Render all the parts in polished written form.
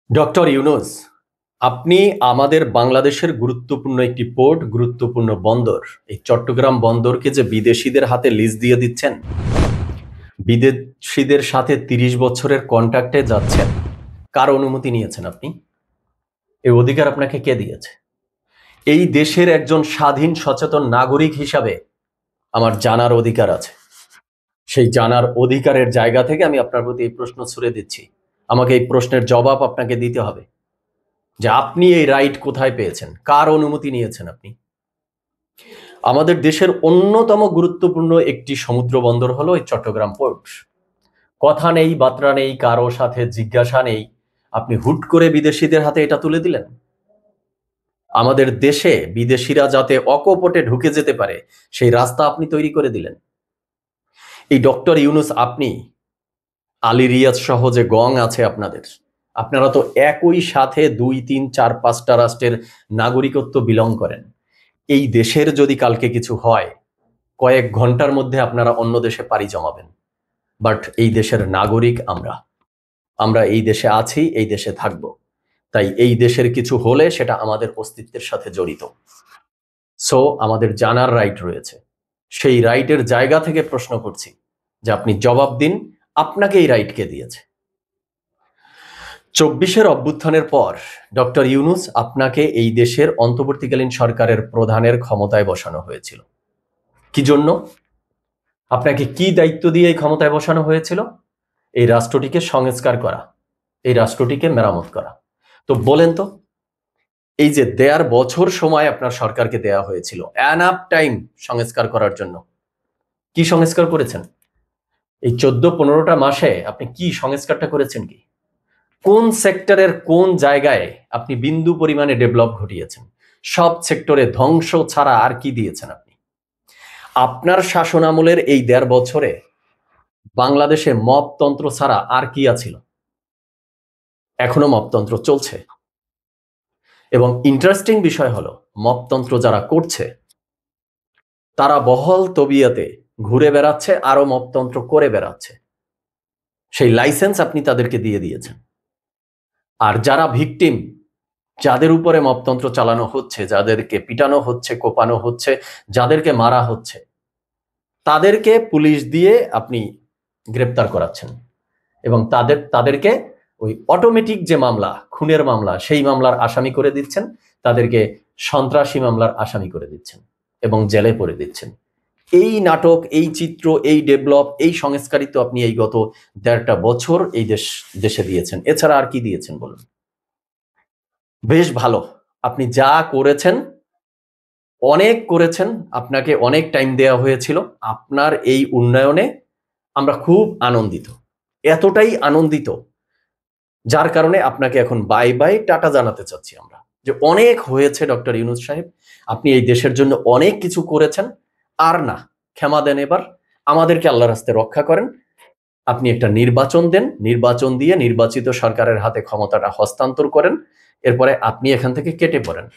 Doctor Yunus, আপনি আমাদের বাংলাদেশের গুরুত্বপূর্ণ একটি পোর্ট, গুরুত্বপূর্ণ বন্দর, এই চট্টগ্রাম বন্দরকে যে বিদেশিদের হাতে লিজ দিয়ে দিচ্ছেন, বিদেশিদের সাথে ৩০ বছরের কন্ট্রাক্টে যাচ্ছেন, কার অনুমতি নিয়েছেন আপনি? এই অধিকার আপনাকে কে দিয়েছে? এই দেশের একজন স্বাধীন সচেতন নাগরিক হিসাবে আমার জানার অধিকার আছে। সেই জানার অধিকারের জায়গা থেকে আমি আপনার প্রতি এই প্রশ্ন ছুড়ে দিচ্ছি। আমাকে এই প্রশ্নের জবাব আপনাকে দিতে হবে যে আপনি এই রাইট কোথায় পেয়েছেন, কার অনুমতি নিয়েছেন আপনি? আমাদের দেশের অন্যতম গুরুত্বপূর্ণ একটি সমুদ্র বন্দর হলো এই চট্টগ্রাম পোর্ট। কথা নেই, বার্তা নেই, কারো সাথে জিজ্ঞাসা নেই, আপনি হুট করে বিদেশিদের হাতে এটা তুলে দিলেন। আমাদের দেশে বিদেশিরা যাতে অকপটে ঢুকে যেতে পারে সেই রাস্তা আপনি তৈরি করে দিলেন। এই ডক্টর ইউনুস, আপনি আলী রিয়াজ সহ যে গং আছে আপনাদের, আপনারা তো একই সাথে ২, ৩, ৪, ৫টা রাষ্ট্রের নাগরিকত্ব বিলং করেন। এই দেশের যদি কালকে কিছু হয়, কয়েক ঘন্টার মধ্যে আপনারা অন্য দেশে পাড়ি জমাবেন। বাট এই দেশের নাগরিক আমরা, আমরা এই দেশে আছি, এই দেশে থাকব। তাই এই দেশের কিছু হলে সেটা আমাদের অস্তিত্বের সাথে জড়িত। সো আমাদের জানার রাইট রয়েছে। সেই রাইটের জায়গা থেকে প্রশ্ন করছি যে আপনি জবাব দিন, আপনাকে এই রাইট কে দিয়েছে? ২৪-এর অভ্যুত্থানের পর ডক্টর ইউনুস, আপনাকে এই দেশের অন্তর্বর্তীকালীন সরকারের প্রধানের ক্ষমতায় বসানো হয়েছিল। কি জন্য? আপনাকে কি দায়িত্ব দিয়ে এই ক্ষমতায় বসানো হয়েছিল? এই রাষ্ট্রটিকে সংস্কার করা, এই রাষ্ট্রটিকে মেরামত করা। তো বলেন তো, এই যে ১.৫ বছর সময় আপনার সরকারকে দেয়া হয়েছিল, এনাফ টাইম সংস্কার করার জন্য, কি সংস্কার করেছেন? এই ১৪-১৫টা মাসে আপনি কি সংস্কারটা করেছেন? কি কোন সেক্টরের কোন জায়গায় আপনি বিন্দু পরিমাণে ডেভেলপ ঘটিয়েছেন? সব সেক্টরে ধ্বংস ছাড়া আর কি দিয়েছেন আপনি? আপনার শাসনামলের এই ১.৫ বছরে বাংলাদেশে মপতন্ত্র ছাড়া আর কি আছিল? এখনো মপতন্ত্র চলছে। এবং ইন্টারেস্টিং বিষয় হলো, মপতন্ত্র যারা করছে তারা বহল তবিয়তে ঘুরে বেড়াচ্ছে, আরো মপতন্ত্র করে বেড়াচ্ছে। সেই লাইসেন্স আপনি তাদেরকে দিয়ে দিয়েছেন। আর যারা ভিকটিম, যাদের উপরে মপতন্ত্র চালানো হচ্ছে, যাদেরকে পিটানো হচ্ছে, কোপানো হচ্ছে, যাদেরকে মারা হচ্ছে, তাদেরকে পুলিশ দিয়ে আপনি গ্রেপ্তার করাচ্ছেন এবং তাদেরকে ওই অটোমেটিক যে মামলা, খুনের মামলা, সেই মামলার আসামি করে দিচ্ছেন, তাদেরকে সন্ত্রাসী মামলার আসামি করে দিচ্ছেন এবং জেলে পড়ে দিচ্ছেন। এই নাটক, এই চিত্র, এই ডেভেলপ, এই সংস্কারিত আপনি এই গত ১.৫টা বছর এই দেশে দিয়েছেন। এছাড়া আর কি দিয়েছেন বলুন? বেশ ভালো, আপনি যা করেছেন অনেক করেছেন, আপনাকে অনেক টাইম দেওয়া হয়েছিল। আপনার এই উন্নয়নে আমরা খুব আনন্দিত, এতটাই আনন্দিত যার কারণে আপনাকে এখন বাই বাই টাটা জানাতে চাচ্ছি আমরা, যে অনেক হয়েছে ডক্টর ইউনুস সাহেব, আপনি এই দেশের জন্য অনেক কিছু করেছেন। আর না, ক্ষমা দেন, এবার আমাদেরকে আল্লাহর রাস্তায় রক্ষা করেন। আপনি একটা নির্বাচন দেন, নির্বাচন দিয়ে নির্বাচিত সরকারের হাতে ক্ষমতাটা হস্তান্তর করেন, এরপরে আপনি এখান থেকে কেটে পড়েন।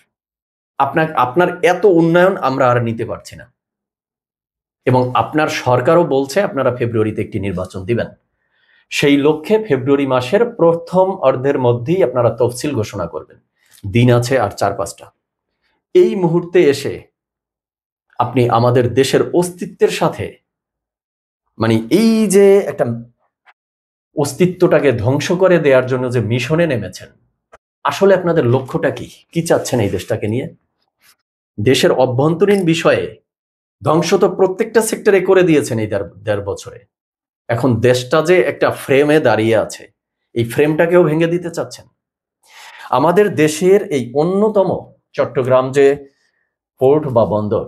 আপনার এত উন্নয়ন আমরা আর নিতে পারছি না। এবং আপনার সরকারও বলছে আপনারা ফেব্রুয়ারিতে একটি নির্বাচন দিবেন। সেই লক্ষ্যে ফেব্রুয়ারি মাসের প্রথম অর্ধের মধ্যেই আপনারা তফসিল ঘোষণা করবেন। দিন আছে আর ৪-৫টা। এই মুহূর্তে এসে আপনি আমাদের দেশের অস্তিত্বের সাথে, মানে এই যে একটা অস্তিত্বটাকে ধ্বংস করে দেওয়ার জন্য যে মিশনে নেমেছেন, আসলে আপনাদের লক্ষ্যটা কি? কি চাচ্ছেন এই দেশটাকে নিয়ে? দেশের অভ্যন্তরীণ বিষয়ে ধ্বংস তো প্রত্যেকটা সেক্টরে করে দিয়েছেন এই ১.৫ বছরে। এখন দেশটা যে একটা ফ্রেমে দাঁড়িয়ে আছে, এই ফ্রেমটাকেও ভেঙে দিতে চাচ্ছেন। আমাদের দেশের এই অন্যতম চট্টগ্রাম যে পোর্ট বা বন্দর,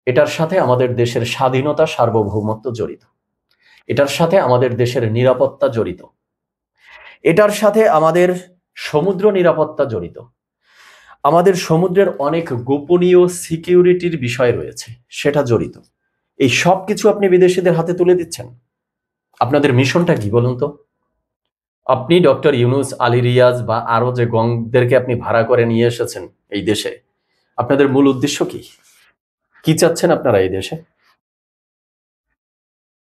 এটার সাথে আমাদের দেশের স্বাধীনতা, সার্বভৌমত্ব জড়িত। এটার সাথে আমাদের দেশের নিরাপত্তা জড়িত। এটার সাথে আমাদের সমুদ্র নিরাপত্তা জড়িত। আমাদের সমুদ্রের অনেক গোপনীয় সিকিউরিটির বিষয় রয়েছে, সেটা জড়িত। এই সব কিছু আপনি বিদেশিদের হাতে তুলে দিচ্ছেন। আপনাদের মিশনটা কি বলুন তো? আপনি ডক্টর ইউনুস, আলী রিয়াজ বা আরো যে গংদেরকে আপনি ভাড়া করে নিয়ে এসেছেন এই দেশে, আপনাদের মূল উদ্দেশ্য কি? কি চাচ্ছেন আপনারা এই দেশে?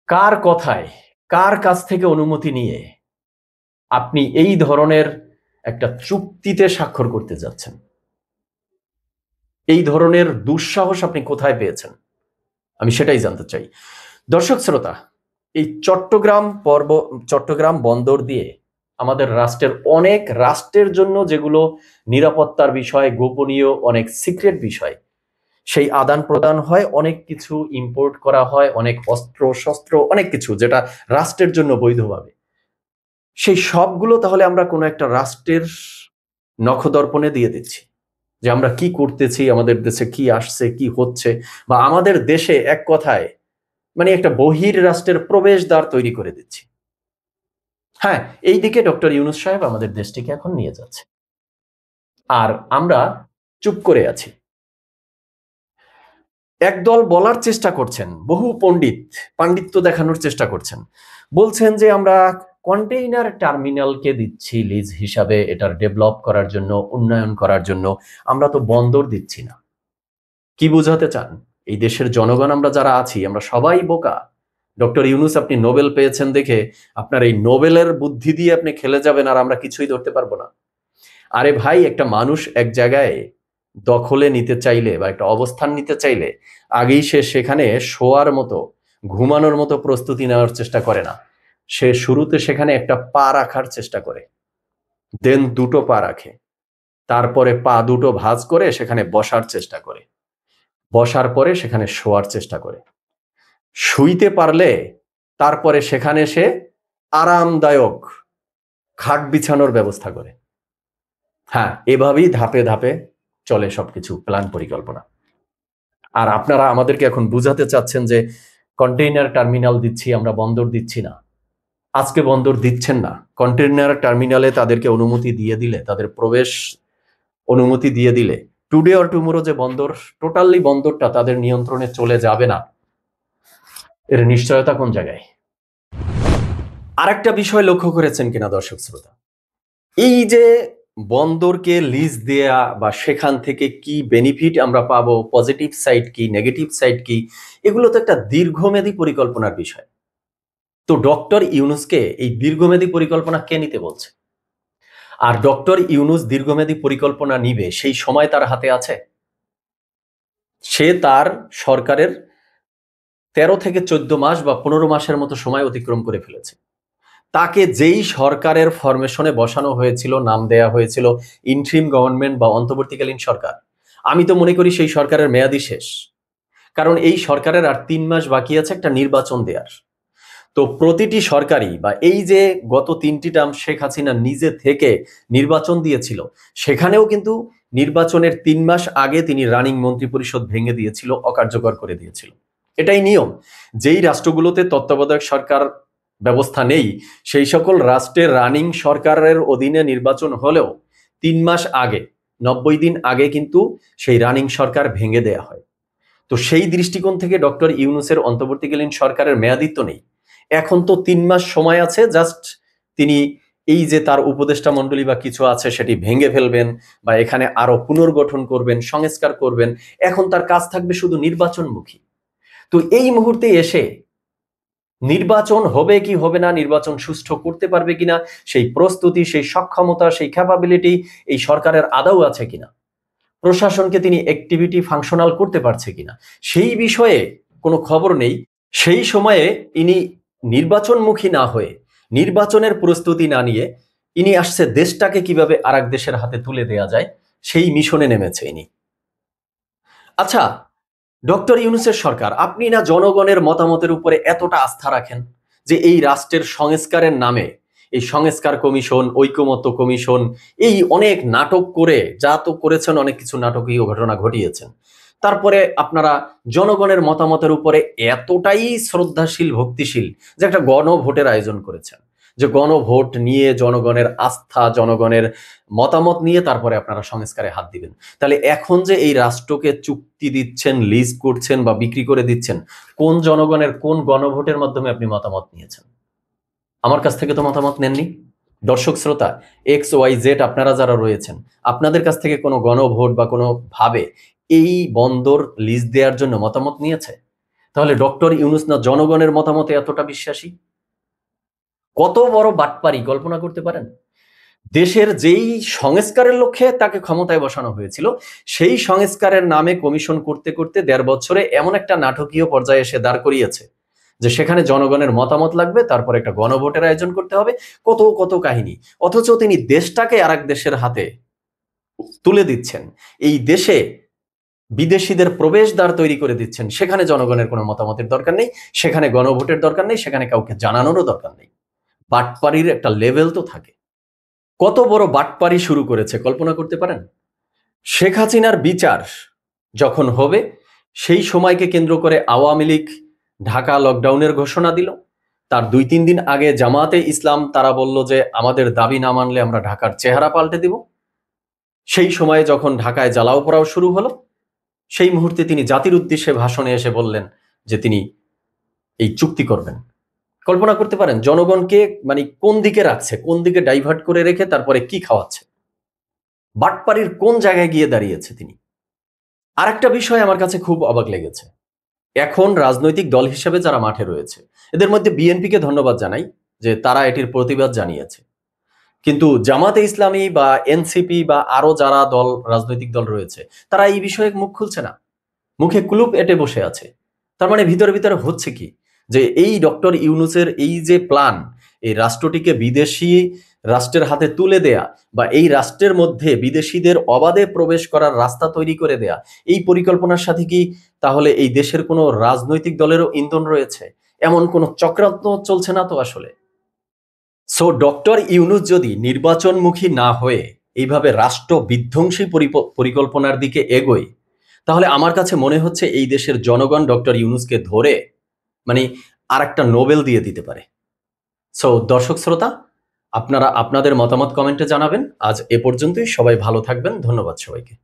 কার কথায়, কার কাছ থেকে অনুমতি নিয়ে আপনি এই ধরনের একটা চুক্তিতে স্বাক্ষর করতে যাচ্ছেন? এই ধরনের দুঃসাহস আপনি কোথায় পেয়েছেন? আমি সেটাই জানতে চাই। দর্শক শ্রোতা, এই চট্টগ্রাম বন্দর দিয়ে আমাদের রাষ্ট্রের জন্য যেগুলো নিরাপত্তার বিষয়, গোপনীয় অনেক সিক্রেট বিষয়, সেই আদান প্রদান হয়, অনেক কিছু ইম্পোর্ট করা হয়, অনেক অস্ত্র শস্ত্র, অনেক কিছু যেটা রাষ্ট্রের জন্য বৈধভাবে। সেই সবগুলো তাহলে আমরা কোনো একটা রাষ্ট্রের নখদর্পণে দিয়ে দিচ্ছি যে আমরা কি করতেছি, আমাদের দেশে কি আসছে, কি হচ্ছে, বা আমাদের দেশে এক কথায় মানে একটা বহির রাষ্ট্রের প্রবেশদ্বার তৈরি করে দিচ্ছি। হ্যাঁ, এই দিকে ডক্টর ইউনূস সাহেব আমাদের দেশটিকে এখন নিয়ে যাচ্ছে, আর আমরা চুপ করে আছি। একদল বলার চেষ্টা করছেন, বহু পাণ্ডিত্য দেখানোর চেষ্টা করছেন, বলছেন যে আমরা কন্টেইনার টার্মিনালকে দিচ্ছি লিজ হিসাবে, এটার ডেভেলপ করার জন্য, উন্নয়ন করার জন্য, আমরা তো বন্দর দিচ্ছি না। কি বোঝাতে চান? এই দেশের জনগণ আমরা যারা আছি আমরা সবাই বোকা? ডক্টর ইউনূস আপনি নোবেল পেয়েছেন দেখে আপনার এই নোবেলের বুদ্ধি দিয়ে আপনি খেলে যাবেন আর আমরা কিছুই ধরতে পারবো না? আরে ভাই, একটা মানুষ এক জায়গায় দখলে নিতে চাইলে বা একটা অবস্থান নিতে চাইলে আগেই সে সেখানে শোয়ার মতো, ঘুমানোর মতো প্রস্তুতি নেওয়ার চেষ্টা করে না। সে শুরুতে সেখানে একটা পা রাখার চেষ্টা করে, দেন দুটো পা রাখে, তারপরে পা দুটো ভাঁজ করে সেখানে বসার চেষ্টা করে, বসার পরে সেখানে শোয়ার চেষ্টা করে, শুইতে পারলে তারপরে সেখানে সে আরামদায়ক খাট বিছানোর ব্যবস্থা করে। হ্যাঁ, এভাবেই ধাপে ধাপে চলে সবকিছু, প্ল্যান পরিকল্পনা। আর আপনারা আমাদেরকে এখন বুঝাতে চাচ্ছেন যে কন্টেইনার টার্মিনাল দিচ্ছি আমরা, বন্দর দিচ্ছি না। আজকে বন্দর দিচ্ছেন না, কন্টেইনার টার্মিনালে তাদেরকে অনুমতি দিয়ে দিলে, তাদের প্রবেশ অনুমতি দিয়ে দিলে, টুডে অর টুমোরো যে বন্দর, টোটালি বন্দরটা তাদের নিয়ন্ত্রণে চলে যাবে না, এর নিশ্চয়তা কোন জায়গায়? আরেকটা বিষয় লক্ষ্য করেছেন কিনা দর্শক শ্রোতা, এই যে বন্দরকে লিজ দেয়া বা সেখান থেকে কি বেনিফিট আমরা পাবো, পজিটিভ সাইড কি, নেগেটিভ সাইড কি, এগুলো তো একটা দীর্ঘমেয়াদী পরিকল্পনার বিষয়। তো ডক্টর ইউনূসকে এই দীর্ঘমেয়াদী পরিকল্পনা কে নিতে বলছে? আর ডক্টর ইউনূস দীর্ঘমেয়াদী পরিকল্পনা নিবে সেই সময় তার হাতে আছে? সে তার সরকারের 13 থেকে 14 মাস বা 15 মাসের মতো সময় অতিক্রম করে ফেলেছে। তাকে যেই সরকারের ফরমেশনে বসানো হয়েছিল, নাম দেয়া হয়েছিল ইন্ট্রিম গভর্নমেন্ট বা অন্তর্বর্তীকালীন সরকার, আমি তো মনে করি সেই সরকারের মেয়াদই শেষ। কারণ এই সরকারের আর 3 মাস বাকি আছে একটা নির্বাচন দেওয়ার। তো প্রতিটি সরকারই বা এই যে গত 3টি টার্ম শেখ হাসিনা নিজে থেকে নির্বাচন দিয়েছিল, সেখানেও কিন্তু নির্বাচনের 3 মাস আগে তিনি রানিং মন্ত্রিপরিষদ ভেঙে দিয়েছিল, অকার্যকর করে দিয়েছিল। এটাই নিয়ম। যেই রাষ্ট্রগুলোতে তত্ত্বাবধায়ক সরকার ব্যবস্থা নেই, সেই সকল রাষ্ট্রের রানিং সরকারের অধীনে নির্বাচন হলেও 3 মাস আগে, 90 দিন আগে কিন্তু সেই রানিং সরকার ভেঙে দেয়া হয়। তো সেই দৃষ্টিকোণ থেকে ডক্টর ইউনূসের অন্তর্বর্তীকালীন সরকারের মেয়াদিত্ব নেই। এখন তো 3 মাস সময় আছে, জাস্ট তিনি এই যে তার উপদেষ্টা মণ্ডলী বা কিছু আছে সেটি ভেঙে ফেলবেন বা এখানে আরো পুনর্গঠন করবেন, সংস্কার করবেন। এখন তার কাজ থাকবে শুধু নির্বাচনমুখী। তো এই মুহূর্তে এসে নির্বাচন হবে কি হবে না, নির্বাচন সুষ্ঠু করতে পারবে কিনা, সেই প্রস্তুতি, সেই সক্ষমতা, সেই ক্যাপাবিলিটি এই সরকারের আদৌ আছে কিনা, প্রশাসনকে তিনি অ্যাক্টিভিটি ফাংশনাল করতে পারছে কিনা, সেই বিষয়ে কোনো খবর নেই। সেই সময়ে ইনি নির্বাচনমুখী না হয়ে, নির্বাচনের প্রস্তুতি না নিয়ে ইনি আসছে দেশটাকে কিভাবে আরেক দেশের হাতে তুলে দেয়া যায় সেই মিশনে নেমেছে ইনি। আচ্ছা, ডক্টর ইউনূসের সরকার, আপনি না জনগণের মতামতের উপরে এতটা আস্থা রাখেন যে এই রাষ্ট্রের সংস্কারের নামে এই সংস্কার কমিশন, ঐকমত্য কমিশন, এই অনেক নাটক করে, যা তো করেছেন, অনেক কিছু নাটকীয় ঘটনা ঘটিয়েছেন, তারপরে আপনারা জনগণের মতামতের উপরে এতটাই শ্রদ্ধাশীল, ভক্তিশীল যে একটা গণভোটের আয়োজন করেছেন, যে গণভোট নিয়ে জনগণের আস্থা, জনগণের মতামত নিয়ে তারপরে আপনারা সংস্কারে হাত দিবেন। তাহলে এখন যে এই রাষ্ট্রকে চুক্তি দিচ্ছেন, লিজ করছেন বা বিক্রি করে দিচ্ছেন, কোন জনগণের কোন গণভোটের মাধ্যমে আপনি মতামত নিয়েছেন? আমার কাছ থেকে তো মতামত নেননি। দর্শক শ্রোতা, এক্স ওয়াই জেড আপনারা যারা রয়েছেন, আপনাদের কাছ থেকে কোনো গণভোট বা কোনো ভাবে এই বন্দর লিজ দেওয়ার জন্য মতামত নিয়েছে? তাহলে ডক্টর ইউনূস না জনগণের মতামতে এতটা বিশ্বাসী? কত বড় বাটপারি কল্পনা করতে পারেন? দেশের যেই সংস্কারের লক্ষ্যে তাকে ক্ষমতায় বসানো হয়েছিল, সেই সংস্কারের নামে কমিশন করতে করতে ১.৫ বছরে এমন একটা নাটকীয় পর্যায়ে এসে দাঁড় করিয়েছে যে সেখানে জনগণের মতামত লাগবে, তারপর একটা গণভোটের আয়োজন করতে হবে, কত কত কাহিনী। অথচ তিনি দেশটাকে আরেক দেশের হাতে তুলে দিচ্ছেন। এই দেশে বিদেশিদের প্রবেশদ্বার তৈরি করে দিচ্ছেন, সেখানে জনগণের কোনো মতামতের দরকার নেই, সেখানে গণভোটের দরকার নেই, সেখানে কাউকে জানানোরও দরকার নেই। বাটপাড়ির একটা লেভেল তো থাকে। কত বড় বাটপাড়ি শুরু করেছে কল্পনা করতে পারেন? শেখ হাসিনার বিচার যখন হবে, সেই সময়কে কেন্দ্র করে আওয়ামী লীগ ঢাকা লকডাউনের ঘোষণা দিল। তার ২-৩ দিন আগে জামায়াতে ইসলাম তারা বলল যে আমাদের দাবি না মানলে আমরা ঢাকার চেহারা পাল্টে দিব। সেই সময়ে যখন ঢাকায় জ্বালাও পোড়াও শুরু হলো, সেই মুহূর্তে তিনি জাতির উদ্দেশ্যে ভাষণে এসে বললেন যে তিনি এই চুক্তি করবেন। কল্পনা করতে পারেন জনগণকে মানে কোন দিকে রাখছে, কোন দিকে ডাইভার্ট করে রেখে তারপরে কি খাওয়াচ্ছে, বাটপাড়ির কোন জায়গায় গিয়ে দাঁড়িয়েছে তিনি। আরেকটা বিষয় আমার কাছে খুব অবাক লেগেছে, এখন রাজনৈতিক দল হিসেবে যারা মাঠে রয়েছে, এদের মধ্যে বিএনপিকে ধন্যবাদ জানাই যে তারা এটির প্রতিবাদ জানিয়েছে, কিন্তু জামাতে ইসলামী বা এনসিপি বা আরো যারা দল রাজনৈতিক দল রয়েছে তারা এই বিষয়ে মুখ খুলছে না, মুখে কুলুপ এঁটে বসে আছে। তার মানে ভিতরে ভিতরে হচ্ছে কি, যে এই ডক্টর ইউনূসের এই যে প্ল্যান, এই রাষ্ট্রটিকে বিদেশি রাষ্ট্রের হাতে তুলে দেয়া বা এই রাষ্ট্রের মধ্যে বিদেশিদের অবাধে প্রবেশ করার রাস্তা তৈরি করে দেয়া, এই পরিকল্পনার সাথে কি তাহলে এই দেশের কোনো রাজনৈতিক দলেরও ইন্ধন রয়েছে? এমন কোনো চক্রান্ত চলছে না তো আসলে। সো ডক্টর ইউনূস যদি নির্বাচনমুখী না হয়ে এইভাবে রাষ্ট্র বিধ্বংসী পরিকল্পনার দিকে এগোয়, তাহলে আমার কাছে মনে হচ্ছে এই দেশের জনগণ ডক্টর ইউনূসকে ধরে মানে আরেকটা নোবেল দিয়ে দিতে পারে। সো দর্শক শ্রোতা, আপনারা আপনাদের মতামত কমেন্টে জানাবেন। আজ এ পর্যন্তই। সবাই ভালো থাকবেন। ধন্যবাদ সবাইকে।